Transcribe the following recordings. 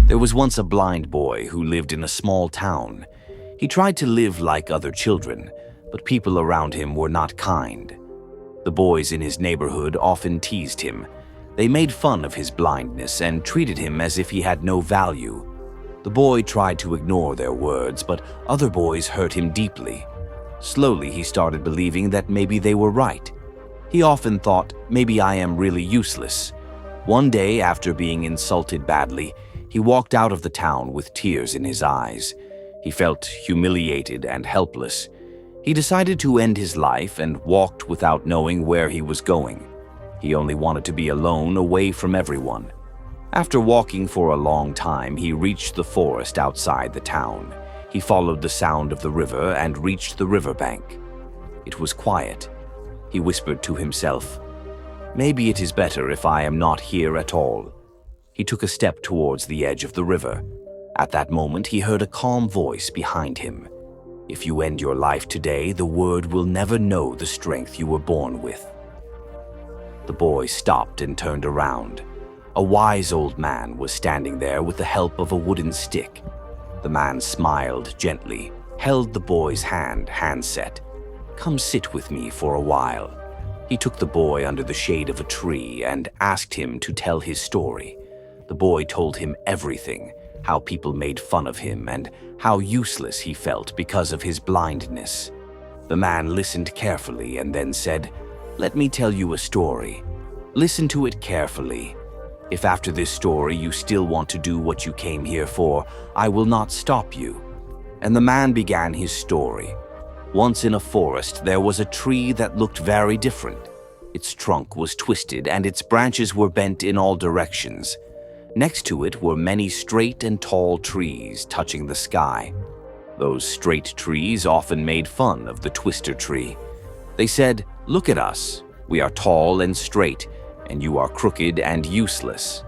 There was once a blind boy who lived in a small town. He tried to live like other children, but people around him were not kind. The boys in his neighborhood often teased him. They made fun of his blindness and treated him as if he had no value. The boy tried to ignore their words, but other boys hurt him deeply. Slowly, he started believing that maybe they were right. He often thought, maybe I am really useless. One day, after being insulted badly, he walked out of the town with tears in his eyes. He felt humiliated and helpless. He decided to end his life and walked without knowing where he was going. He only wanted to be alone, away from everyone. After walking for a long time, he reached the forest outside the town. He followed the sound of the river and reached the riverbank. It was quiet. He whispered to himself, "Maybe it is better if I am not here at all." He took a step towards the edge of the river. At that moment, he heard a calm voice behind him. "If you end your life today, the world will never know the strength you were born with." The boy stopped and turned around. A wise old man was standing there with the help of a wooden stick. The man smiled gently, held the boy's hand set. "Come sit with me for a while." He took the boy under the shade of a tree and asked him to tell his story. The boy told him everything, how people made fun of him and how useless he felt because of his blindness. The man listened carefully and then said, "Let me tell you a story. Listen to it carefully. If after this story you still want to do what you came here for, I will not stop you." And the man began his story. Once in a forest, there was a tree that looked very different. Its trunk was twisted and its branches were bent in all directions. Next to it were many straight and tall trees touching the sky. Those straight trees often made fun of the twister tree. They said, "Look at us. We are tall and straight, and you are crooked and useless."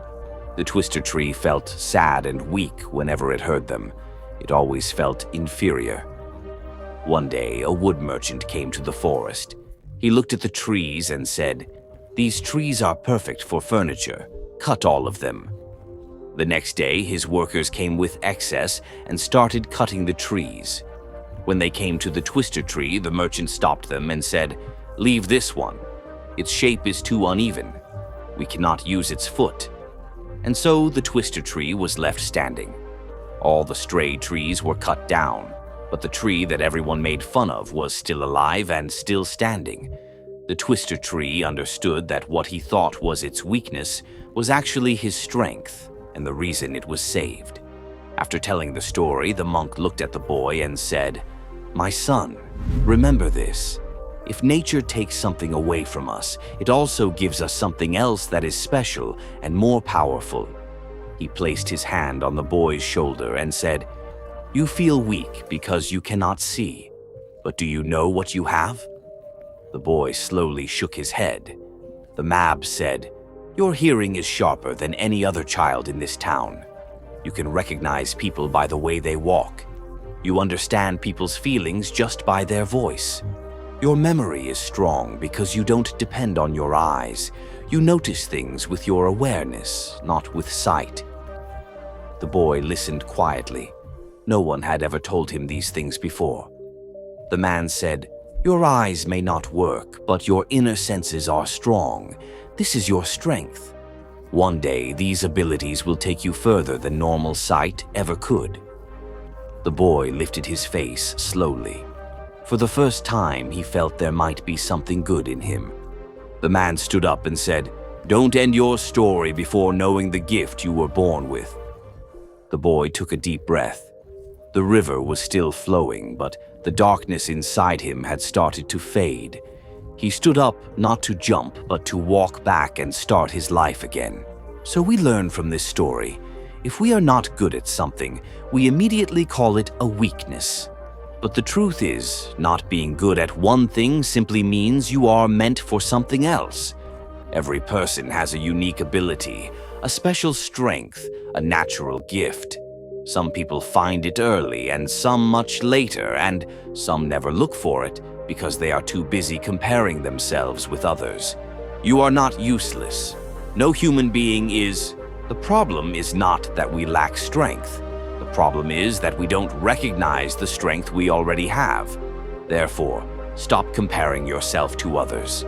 The twister tree felt sad and weak whenever it heard them. It always felt inferior. One day, a wood merchant came to the forest. He looked at the trees and said, "These trees are perfect for furniture. Cut all of them." The next day, his workers came with excess and started cutting the trees. When they came to the twister tree, the merchant stopped them and said, "Leave this one. Its shape is too uneven. We cannot use its foot." And so the twister tree was left standing. All the stray trees were cut down, but the tree that everyone made fun of was still alive and still standing. The twister tree understood that what he thought was its weakness was actually his strength and the reason it was saved. After telling the story, the monk looked at the boy and said, "My son, remember this. If nature takes something away from us, it also gives us something else that is special and more powerful." He placed his hand on the boy's shoulder and said, "You feel weak because you cannot see, but do you know what you have?" The boy slowly shook his head. The mab said, "Your hearing is sharper than any other child in this town. You can recognize people by the way they walk. You understand people's feelings just by their voice. Your memory is strong because you don't depend on your eyes. You notice things with your awareness, not with sight." The boy listened quietly. No one had ever told him these things before. The man said, "Your eyes may not work, but your inner senses are strong. This is your strength. One day, these abilities will take you further than normal sight ever could." The boy lifted his face slowly. For the first time, he felt there might be something good in him. The man stood up and said, "Don't end your story before knowing the gift you were born with." The boy took a deep breath. The river was still flowing, but the darkness inside him had started to fade. He stood up not to jump, but to walk back and start his life again. So we learn from this story, if we are not good at something, we immediately call it a weakness. But the truth is, not being good at one thing simply means you are meant for something else. Every person has a unique ability, a special strength, a natural gift. Some people find it early and some much later, and some never look for it because they are too busy comparing themselves with others. You are not useless. No human being is The problem is not that we lack strength. The problem is that we don't recognize the strength we already have. Therefore, stop comparing yourself to others.